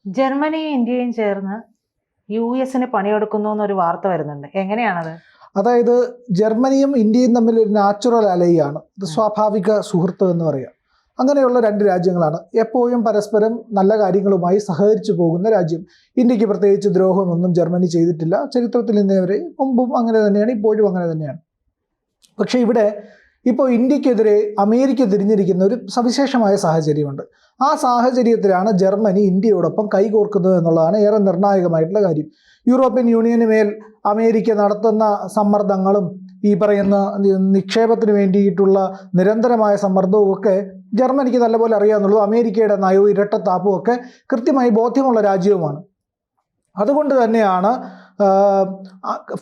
ജർമ്മനിയും ഇന്ത്യയും ചേർന്ന് യുഎസിന് പണിയെടുക്കുന്നു എന്നൊരു വാർത്ത വരുന്നുണ്ട്. എങ്ങനെയാണത്? അതായത് ജർമ്മനിയും ഇന്ത്യയും തമ്മിൽ ഒരു നാച്ചുറൽ അലൈയാണ്. ഇത് സ്വാഭാവിക സുഹൃത്ത് എന്ന് പറയാം. അങ്ങനെയുള്ള രണ്ട് രാജ്യങ്ങളാണ്. എപ്പോഴും പരസ്പരം നല്ല കാര്യങ്ങളുമായി സഹകരിച്ചു പോകുന്ന രാജ്യം. ഇന്ത്യക്ക് പ്രത്യേകിച്ച് ദ്രോഹമൊന്നും ജർമ്മനി ചെയ്തിട്ടില്ല. ചരിത്രത്തിൽ ഇന്നേ വരെ മുമ്പും അങ്ങനെ തന്നെയാണ്, ഇപ്പോഴും അങ്ങനെ തന്നെയാണ്. പക്ഷേ ഇവിടെ ഇപ്പോൾ ഇന്ത്യക്കെതിരെ അമേരിക്ക തിരിഞ്ഞിരിക്കുന്ന ഒരു സവിശേഷമായ സാഹചര്യമുണ്ട്. ആ സാഹചര്യത്തിലാണ് ജർമ്മനി ഇന്ത്യയോടൊപ്പം കൈകോർക്കുന്നത് എന്നുള്ളതാണ് ഏറെ നിർണായകമായിട്ടുള്ള കാര്യം. യൂറോപ്യൻ യൂണിയന് മേൽ അമേരിക്ക നടത്തുന്ന സമ്മർദ്ദങ്ങളും ഈ പറയുന്ന നിക്ഷേപത്തിന് വേണ്ടിയിട്ടുള്ള നിരന്തരമായ സമ്മർദ്ദവും ഒക്കെ ജർമ്മനിക്ക് നല്ലപോലെ അറിയാമെന്നുള്ളൂ. അമേരിക്കയുടെ നയവും ഇരട്ടത്താപ്പും ഒക്കെ കൃത്യമായി ബോധ്യമുള്ള രാജ്യവുമാണ്. അതുകൊണ്ട് തന്നെയാണ്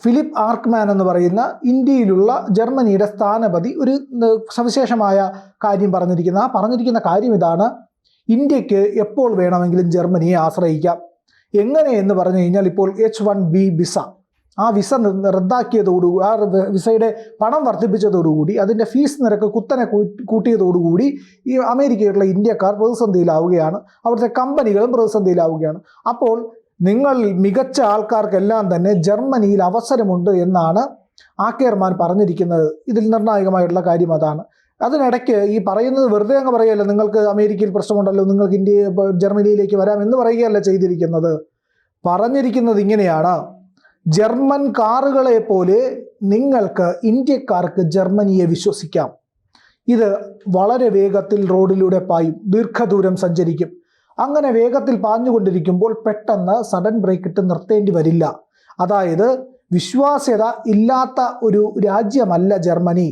ഫിലിപ്പ് ആർക്ക്മാൻ എന്ന് പറയുന്ന ഇന്ത്യയിലുള്ള ജർമ്മനിയുടെ സ്ഥാനപതി ഒരു സവിശേഷമായ കാര്യം പറഞ്ഞിരിക്കുന്ന കാര്യം ഇതാണ്: ഇന്ത്യക്ക് എപ്പോൾ വേണമെങ്കിലും ജർമ്മനിയെ ആശ്രയിക്കാം. എങ്ങനെ എന്ന് പറഞ്ഞു കഴിഞ്ഞാൽ, ഇപ്പോൾ H1B വിസ, ആ വിസ റദ്ദാക്കിയതോടുകൂടി, ആ വിസയുടെ പണം വർദ്ധിപ്പിച്ചതോടുകൂടി, അതിൻ്റെ ഫീസ് നിരക്ക് കുത്തനെ കൂട്ടിയതോടുകൂടി ഈ അമേരിക്കയിലുള്ള ഇന്ത്യക്കാർ പ്രതിസന്ധിയിലാവുകയാണ്. അവിടുത്തെ കമ്പനികളും പ്രതിസന്ധിയിലാവുകയാണ്. അപ്പോൾ നിങ്ങൾ മികച്ച ആൾക്കാർക്കെല്ലാം തന്നെ ജർമ്മനിയിൽ അവസരമുണ്ട് എന്നാണ് ആക്കേർമാൻ പറഞ്ഞിരിക്കുന്നത്. ഇതിൽ നിർണായകമായിട്ടുള്ള കാര്യം അതാണ്. അതിനിടയ്ക്ക് ഈ പറയുന്നത് വെറുതെ അങ്ങ് പറയുകയല്ല, നിങ്ങൾക്ക് അമേരിക്കയിൽ പ്രശ്നമുണ്ടല്ലോ, നിങ്ങൾക്ക് ജർമ്മനിയിലേക്ക് വരാം എന്ന് പറയുകയല്ല ചെയ്തിരിക്കുന്നത്. പറഞ്ഞിരിക്കുന്നത് ഇങ്ങനെയാണ്: ജർമ്മൻ കാറുകളെ പോലെ നിങ്ങൾക്ക് ഇന്ത്യക്കാർക്ക് ജർമ്മനിയെ വിശ്വസിക്കാം. ഇത് വളരെ വേഗത്തിൽ റോഡിലൂടെ പായും, ദീർഘദൂരം സഞ്ചരിക്കും. അങ്ങനെ വേഗത്തിൽ പാഞ്ഞുകൊണ്ടിരിക്കുമ്പോൾ പെട്ടെന്ന് സഡൻ ബ്രേക്ക് ഇട്ട് നിർത്തേണ്ടി വരില്ല. അതായത് വിശ്വാസ്യത ഇല്ലാത്ത ഒരു രാജ്യമല്ല ജർമ്മനി.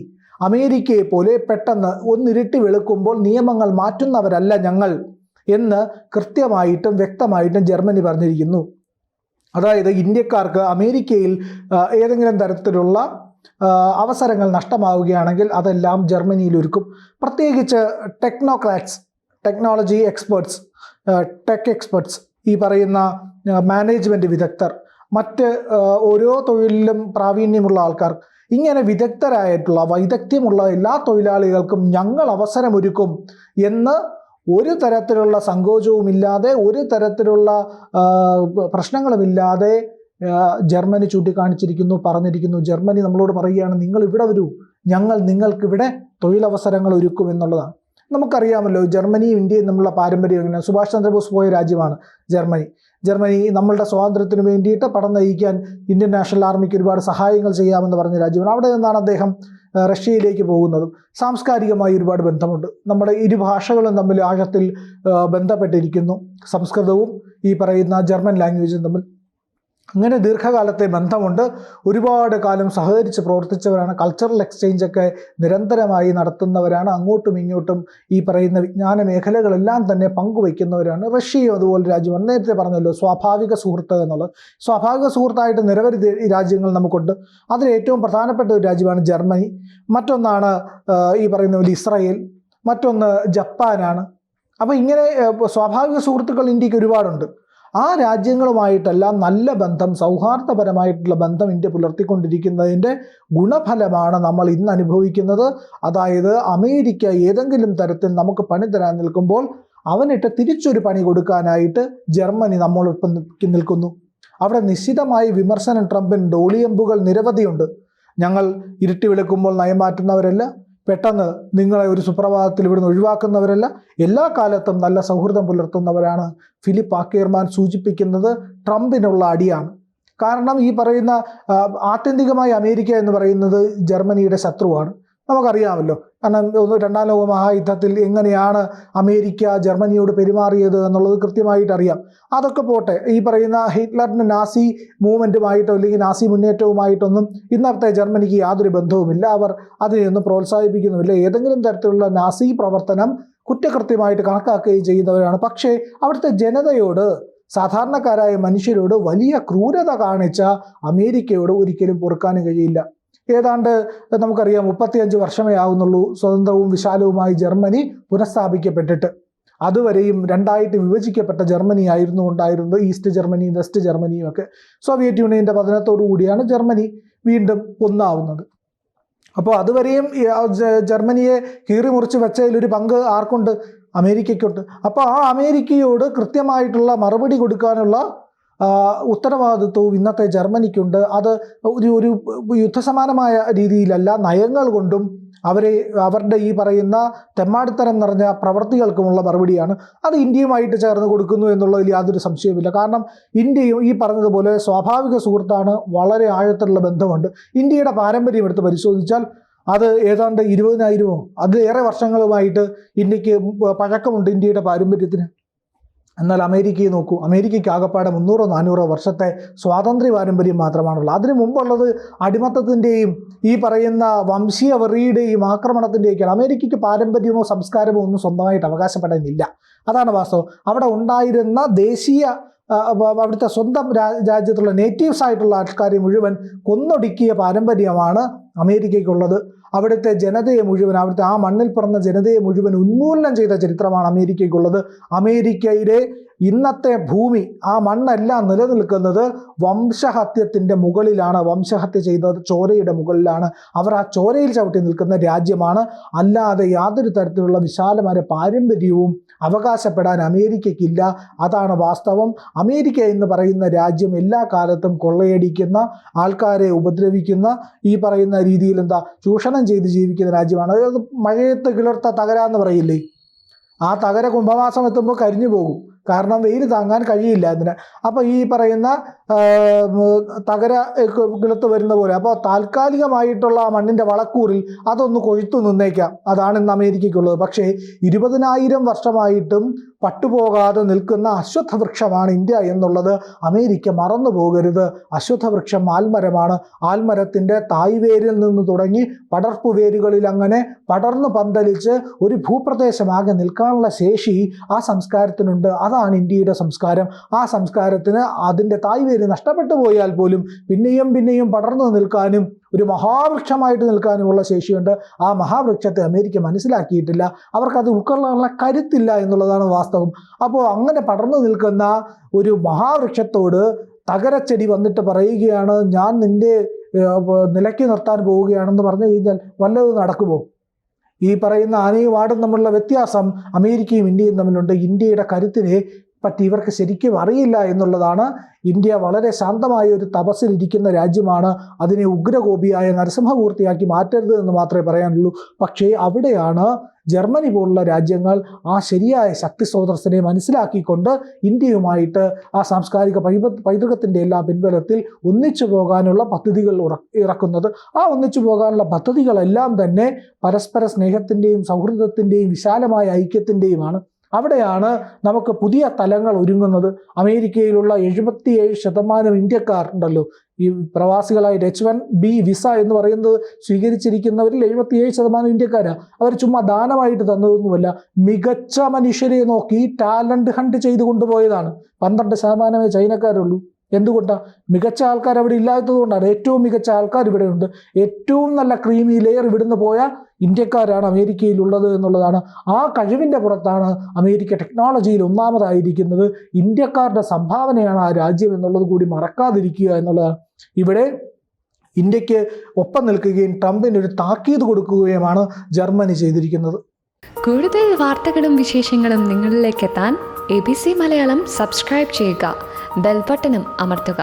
അമേരിക്കയെ പോലെ പെട്ടെന്ന് ഒന്നിരുട്ടി വെളുക്കുമ്പോൾ നിയമങ്ങൾ മാറ്റുന്നവരല്ല ഞങ്ങൾ എന്ന് കൃത്യമായിട്ടും വ്യക്തമായിട്ടും ജർമ്മനി പറഞ്ഞിരിക്കുന്നു. അതായത് ഇന്ത്യക്കാർക്ക് അമേരിക്കയിൽ ഏതെങ്കിലും തരത്തിലുള്ള അവസരങ്ങൾ നഷ്ടമാവുകയാണെങ്കിൽ അതെല്ലാം ജർമ്മനിയിൽ ഒരുക്കും. പ്രത്യേകിച്ച് technocrats, technology experts, tech experts, ഈ പറയുന്ന മാനേജ്മെൻറ്റ് വിദഗ്ധർ, മറ്റ് ഓരോ തൊഴിലിലും പ്രാവീണ്യമുള്ള ആൾക്കാർ, ഇങ്ങനെ വിദഗ്ധരായിട്ടുള്ള വൈദഗ്ധ്യമുള്ള എല്ലാ തൊഴിലാളികൾക്കും ഞങ്ങൾ അവസരമൊരുക്കും എന്ന് ഒരു തരത്തിലുള്ള സങ്കോചവുമില്ലാതെ, ഒരു തരത്തിലുള്ള പ്രശ്നങ്ങളുമില്ലാതെ ജർമ്മനി ചൂണ്ടിക്കാണിച്ചിരിക്കുന്നു, പറഞ്ഞിരിക്കുന്നു. ജർമ്മനി നമ്മളോട് പറയുകയാണ്, നിങ്ങൾ ഇവിടെ വരൂ, ഞങ്ങൾ നിങ്ങൾക്കിവിടെ തൊഴിലവസരങ്ങൾ ഒരുക്കും എന്നുള്ളതാണ്. നമുക്കറിയാമല്ലോ ജർമ്മനിയും ഇന്ത്യയും തമ്മിലുള്ള പാരമ്പര്യം എങ്ങനെയാണ്. സുഭാഷ് ചന്ദ്രബോസ് പോയ രാജ്യമാണ് ജർമ്മനി നമ്മളുടെ സ്വാതന്ത്ര്യത്തിന് വേണ്ടിയിട്ട് പടം നയിക്കാൻ ഇന്ത്യൻ നാഷണൽ ആർമിക്ക് ഒരുപാട് സഹായങ്ങൾ ചെയ്യാമെന്ന് പറഞ്ഞ രാജ്യമാണ്. അവിടെ നിന്നാണ് അദ്ദേഹം റഷ്യയിലേക്ക് പോകുന്നതും. സാംസ്കാരികമായി ഒരുപാട് ബന്ധമുണ്ട്. നമ്മുടെ ഇരു ഭാഷകളും തമ്മിൽ ആഴത്തിൽ ബന്ധപ്പെട്ടിരിക്കുന്നു. സംസ്കൃതവും ഈ പറയുന്ന ജർമ്മൻ ലാംഗ്വേജും തമ്മിൽ അങ്ങനെ ദീർഘകാലത്തെ ബന്ധമുണ്ട്. ഒരുപാട് കാലം സഹകരിച്ച് പ്രവർത്തിച്ചവരാണ്. കൾച്ചറൽ എക്സ്ചേഞ്ചൊക്കെ നിരന്തരമായി നടത്തുന്നവരാണ്. അങ്ങോട്ടും ഇങ്ങോട്ടും ഈ പറയുന്ന വിജ്ഞാന മേഖലകളെല്ലാം തന്നെ പങ്കുവയ്ക്കുന്നവരാണ്. റഷ്യയും അതുപോലെ രാജ്യമാണ്. നേരത്തെ പറഞ്ഞല്ലോ സ്വാഭാവിക സുഹൃത്ത് എന്നുള്ളത്. സ്വാഭാവിക സുഹൃത്തായിട്ട് നിരവധി രാജ്യങ്ങൾ നമുക്കുണ്ട്. അതിൽ ഏറ്റവും പ്രധാനപ്പെട്ട ഒരു രാജ്യമാണ് ജർമ്മനി. മറ്റൊന്നാണ് ഈ പറയുന്ന പോലെ ഇസ്രായേൽ, മറ്റൊന്ന് ജപ്പാനാണ്. അപ്പോൾ ഇങ്ങനെ സ്വാഭാവിക സുഹൃത്തുക്കൾ ഇന്ത്യക്ക് ഒരുപാടുണ്ട്. ആ രാജ്യങ്ങളുമായിട്ടെല്ലാം നല്ല ബന്ധം, സൗഹാർദ്ദപരമായിട്ടുള്ള ബന്ധം ഇന്ത്യ പുലർത്തിക്കൊണ്ടിരിക്കുന്നതിൻ്റെ ഗുണഫലമാണ് നമ്മൾ ഇന്ന് അനുഭവിക്കുന്നത്. അതായത് അമേരിക്ക ഏതെങ്കിലും തരത്തിൽ നമുക്ക് പണി തരാൻ നിൽക്കുമ്പോൾ അവനിട്ട് തിരിച്ചൊരു പണി കൊടുക്കാനായിട്ട് ജർമ്മനി നമ്മളൊപ്പം നിൽക്കുന്നു. അവിടെ നിശ്ചിതമായി വിമർശനം ട്രംപിനുണ്ട്. ഒളിയമ്പുകൾ നിരവധിയുണ്ട്. ഞങ്ങൾ ഇരുട്ടി വെളുക്കുമ്പോൾ നയം മാറ്റുന്നവരല്ല, പെട്ടെന്ന് നിങ്ങളെ ഒരു സുപ്രഭാതത്തിൽ ഇവിടുന്ന് ഒഴിവാക്കുന്നവരല്ല, എല്ലാ കാലത്തും നല്ല സൗഹൃദം പുലർത്തുന്നവരാണ്. ഫിലിപ്പ് ആക്കേർമാൻ സൂചിപ്പിക്കുന്നത് ട്രംപിനുള്ള അടിയാണ്. കാരണം ഈ പറയുന്ന ആത്യന്തികമായി അമേരിക്ക എന്ന് പറയുന്നത് ജർമ്മനിയുടെ ശത്രുവാണ്. നമുക്കറിയാമല്ലോ. കാരണം രണ്ടാം ലോക മഹായുദ്ധത്തിൽ എങ്ങനെയാണ് അമേരിക്ക ജർമ്മനിയോട് പെരുമാറിയത് എന്നുള്ളത് കൃത്യമായിട്ട് അറിയാം. അതൊക്കെ പോട്ടെ, ഈ പറയുന്ന ഹിറ്റ്ലറിൻ്റെ നാസി മൂവ്മെൻറ്റുമായിട്ടോ അല്ലെങ്കിൽ നാസി മുന്നേറ്റവുമായിട്ടൊന്നും ഇന്നത്തെ ജർമ്മനിക്ക് യാതൊരു ബന്ധവുമില്ല. അവർ അതിനെയൊന്നും പ്രോത്സാഹിപ്പിക്കുന്നുമില്ല. ഏതെങ്കിലും തരത്തിലുള്ള നാസി പ്രവർത്തനം കുറ്റകൃത്യമായിട്ട് കണക്കാക്കുകയും ചെയ്യുന്നവരാണ്. പക്ഷേ അവിടുത്തെ ജനതയോട്, സാധാരണക്കാരായ മനുഷ്യരോട് വലിയ ക്രൂരത കാണിച്ച അമേരിക്കയോട് ഒരിക്കലും പൊറുക്കാനും കഴിയില്ല. ഏതാണ്ട് നമുക്കറിയാം 35 വർഷമേ ആവുന്നുള്ളൂ സ്വതന്ത്രവും വിശാലവുമായി ജർമ്മനി പുനഃസ്ഥാപിക്കപ്പെട്ടിട്ട്. അതുവരെയും രണ്ടായിട്ട് വിഭജിക്കപ്പെട്ട ജർമ്മനി ആയിരുന്നു ഉണ്ടായിരുന്നത്. ഈസ്റ്റ് ജർമ്മനിയും വെസ്റ്റ് ജർമ്മനിയും ഒക്കെ. സോവിയറ്റ് യൂണിയൻ്റെ പതനത്തോടു കൂടിയാണ് ജർമ്മനി വീണ്ടും ഒന്നാവുന്നത്. അപ്പോൾ അതുവരെയും ജർമ്മനിയെ കീറി മുറിച്ച് വെച്ചതിലൊരു പങ്ക് ആർക്കുണ്ട്? അമേരിക്കയ്ക്കുണ്ട്. അപ്പോൾ ആ അമേരിക്കയോട് കൃത്യമായിട്ടുള്ള മറുപടി കൊടുക്കാനുള്ള ഉത്തരവാദിത്വവും ഇന്നത്തെ ജർമ്മനിക്കുണ്ട്. അത് ഒരു യുദ്ധസമാനമായ രീതിയിലല്ല, നയങ്ങൾ കൊണ്ടും അവരുടെ ഈ പറയുന്ന തെമ്മാടിത്തരം നിറഞ്ഞ പ്രവൃത്തികൾക്കുമുള്ള മറുപടിയാണ്. അത് ഇന്ത്യയുമായിട്ട് ചേർന്ന് കൊടുക്കുന്നു എന്നുള്ളതിൽ യാതൊരു സംശയവുമില്ല. കാരണം ഇന്ത്യയും ഈ പറഞ്ഞതുപോലെ സ്വാഭാവിക സുഹൃത്താണ്, വളരെ ആഴത്തിലുള്ള ബന്ധമുണ്ട്. ഇന്ത്യയുടെ പാരമ്പര്യം എടുത്ത് പരിശോധിച്ചാൽ അത് ഏതാണ്ട് 20,000 അതിലേറെ വർഷങ്ങളുമായിട്ട് ഇന്ത്യക്ക് പഴക്കമുണ്ട്, ഇന്ത്യയുടെ പാരമ്പര്യത്തിന്. എന്നാൽ അമേരിക്കയെ നോക്കൂ, അമേരിക്കയ്ക്ക് ആകപ്പാടെ 300-400 വർഷത്തെ സ്വാതന്ത്ര്യ പാരമ്പര്യം മാത്രമാണുള്ളത്. അതിനു മുമ്പുള്ളത് അടിമത്തത്തിൻ്റെയും ഈ പറയുന്ന വംശീയ വെറിയുടെയും ആക്രമണത്തിൻ്റെയൊക്കെയാണ്. അമേരിക്കയ്ക്ക് പാരമ്പര്യമോ സംസ്കാരമോ ഒന്നും സ്വന്തമായിട്ട് അവകാശപ്പെടാനില്ല. അതാണ് വാസ്തവം. അവിടെ ഉണ്ടായിരുന്ന ദേശീയ അവിടുത്തെ സ്വന്തം രാജ്യത്തുള്ള നേറ്റീവ്സ് ആയിട്ടുള്ള ആൾക്കാരെ മുഴുവൻ കൊന്നൊടുക്കിയ പാരമ്പര്യമാണ് അമേരിക്കയ്ക്കുള്ളത്. അവിടുത്തെ ജനതയെ മുഴുവൻ, അവിടുത്തെ ആ മണ്ണിൽ പിറന്ന ജനതയെ മുഴുവൻ ഉന്മൂലനം ചെയ്ത ചരിത്രമാണ് അമേരിക്കയ്ക്കുള്ളത്. അമേരിക്കയിലെ ഇന്നത്തെ ഭൂമി, ആ മണ്ണെല്ലാം നിലനിൽക്കുന്നത് വംശഹത്യത്തിൻ്റെ മുകളിലാണ്. വംശഹത്യ ചെയ്ത ചോരയുടെ മുകളിലാണ്. അവർ ആ ചോരയിൽ ചവിട്ടി നിൽക്കുന്ന രാജ്യമാണ്. അല്ലാതെ യാതൊരു തരത്തിലുള്ള വിശാലമായ പാരമ്പര്യവും അവകാശപ്പെടാൻ അമേരിക്കയ്ക്കില്ല. അതാണ് വാസ്തവം. അമേരിക്ക എന്ന് പറയുന്ന രാജ്യം എല്ലാ കാലത്തും കൊള്ളയടിക്കുന്ന, ആൾക്കാരെ ഉപദ്രവിക്കുന്ന, ഈ പറയുന്ന രീതിയിൽ ചൂഷണം ചെയ്ത് ജീവിക്കുന്ന രാജ്യമാണ്. അതായത് മഴയത്ത് കിളിർത്ത തകര എന്ന് പറയില്ലേ, ആ തകര കുംഭമാസം എത്തുമ്പോൾ കരിഞ്ഞു പോകും. കാരണം വെയിൽ താങ്ങാൻ കഴിയില്ല അതിന്. അപ്പോൾ ഈ പറയുന്ന തകര കിളുത്ത് വരുന്ന പോലെ, അപ്പോൾ താൽക്കാലികമായിട്ടുള്ള ആ മണ്ണിൻ്റെ വളക്കൂറിൽ അതൊന്ന് കൊഴുത്തു നിന്നേക്കാം. അതാണ് ഇന്ന് അമേരിക്കയ്ക്കുള്ളത്. പക്ഷേ 20,000 വർഷമായിട്ടും പട്ടുപോകാതെ നിൽക്കുന്ന അശ്വത്ഥവൃക്ഷമാണ് ഇന്ത്യ എന്നുള്ളത് അമേരിക്ക മറന്നു പോകരുത്. അശ്വത്ഥവൃക്ഷം ആൽമരമാണ്. ആൽമരത്തിൻ്റെ തായ്വേരിൽ നിന്ന് തുടങ്ങി പടർപ്പു വേരുകളിൽ അങ്ങനെ പടർന്നു പന്തലിച്ച് ഒരു ഭൂപ്രദേശമാകെ നിൽക്കാനുള്ള ശേഷി ആ സംസ്കാരത്തിനുണ്ട്. അതാണ് ഇന്ത്യയുടെ സംസ്കാരം. ആ സംസ്കാരത്തിന് അതിൻ്റെ തായ്വേര് നഷ്ടപ്പെട്ടു പോയാൽ പോലും പിന്നെയും പിന്നെയും പടർന്നു നിൽക്കാനും ഒരു മഹാവൃക്ഷമായിട്ട് നിൽക്കാനുമുള്ള ശേഷിയുണ്ട്. ആ മഹാവൃക്ഷത്തെ അമേരിക്ക മനസ്സിലാക്കിയിട്ടില്ല. അവർക്കത് ഉൾക്കൊള്ളാനുള്ള കരുത്തില്ല എന്നുള്ളതാണ് വാസ്തവം. അപ്പോൾ അങ്ങനെ പടർന്നു നിൽക്കുന്ന ഒരു മഹാവൃക്ഷത്തോട് തകരച്ചെടി വന്നിട്ട് പറയുകയാണ്, ഞാൻ നിന്റെ നിലയ്ക്ക് നിർത്താൻ പോവുകയാണെന്ന് പറഞ്ഞു കഴിഞ്ഞാൽ വല്ലതും നടക്കുമോ? ഈ പറയുന്ന ആനയും ആടും തമ്മിലുള്ള വ്യത്യാസം അമേരിക്കയും ഇന്ത്യയും തമ്മിലുണ്ട്. ഇന്ത്യയുടെ കരുത്തിനെ പറ്റി ഇവർക്ക് ശരിക്കും അറിയില്ല എന്നുള്ളതാണ്. ഇന്ത്യ വളരെ ശാന്തമായ ഒരു തപസ്സിലിരിക്കുന്ന രാജ്യമാണ്. അതിനെ ഉഗ്രകോപിയായ നരസിംഹമൂർത്തിയാക്കി മാറ്റരുത് എന്ന് മാത്രമേ പറയാനുള്ളൂ. പക്ഷേ അവിടെയാണ് ജർമ്മനി പോലുള്ള രാജ്യങ്ങൾ ആ ശരിയായ ശക്തി സ്രോതസ്സിനെ മനസ്സിലാക്കിക്കൊണ്ട് ഇന്ത്യയുമായിട്ട് ആ സാംസ്കാരിക പൈതൃകത്തിൻ്റെ എല്ലാം പിൻബലത്തിൽ ഒന്നിച്ചു പോകാനുള്ള പദ്ധതികൾ ഇറക്കുന്നത്. ആ ഒന്നിച്ചു പോകാനുള്ള പദ്ധതികളെല്ലാം തന്നെ പരസ്പര സ്നേഹത്തിൻ്റെയും സൗഹൃദത്തിൻ്റെയും വിശാലമായ ഐക്യത്തിൻ്റെയുമാണ്. അവിടെയാണ് നമുക്ക് പുതിയ തലങ്ങൾ ഒരുങ്ങുന്നത്. അമേരിക്കയിലുള്ള 77% ഇന്ത്യക്കാർ ഉണ്ടല്ലോ, ഈ പ്രവാസികളായ H1B വിസ എന്ന് പറയുന്നത് സ്വീകരിച്ചിരിക്കുന്നവരിൽ 77% ഇന്ത്യക്കാരാണ്. അവർ ചുമ്മാ ദാനമായിട്ട് തന്നതൊന്നുമല്ല, മികച്ച മനുഷ്യരെ നോക്കി ടാലന്റ് ഹണ്ട് ചെയ്ത് കൊണ്ടുപോയതാണ്. 12% ചൈനക്കാരുള്ളൂ. എന്തുകൊണ്ടാണ്? മികച്ച ആൾക്കാർ അവിടെ ഇല്ലാത്തത് കൊണ്ടാണ്. ഏറ്റവും മികച്ച ആൾക്കാർ ഇവിടെ ഉണ്ട്. ഏറ്റവും നല്ല ക്രീമി ലെയർ ഇവിടുന്ന് പോയ ഇന്ത്യക്കാരാണ് അമേരിക്കയിലുള്ളത് എന്നുള്ളതാണ്. ആ കഴിവിൻ്റെ പുറത്താണ് അമേരിക്ക ടെക്നോളജിയിൽ ഒന്നാമതായിരിക്കുന്നത്. ഇന്ത്യക്കാരുടെ സംഭാവനയാണ് ആ രാജ്യം എന്നുള്ളത് കൂടി മറക്കാതിരിക്കുക എന്നുള്ളതാണ്. ഇവിടെ ഇന്ത്യക്ക് ഒപ്പം നിൽക്കുകയും ട്രംപിന് ഒരു താക്കീത് കൊടുക്കുകയുമാണ് ജർമ്മനി ചെയ്തിരിക്കുന്നത്. കൂടുതൽ വാർത്തകളും വിശേഷങ്ങളും നിങ്ങളിലേക്ക് എത്താൻ ABC മലയാളം സബ്സ്ക്രൈബ് ചെയ്യുക, ബെൽ ബട്ടണും അമർത്തുക.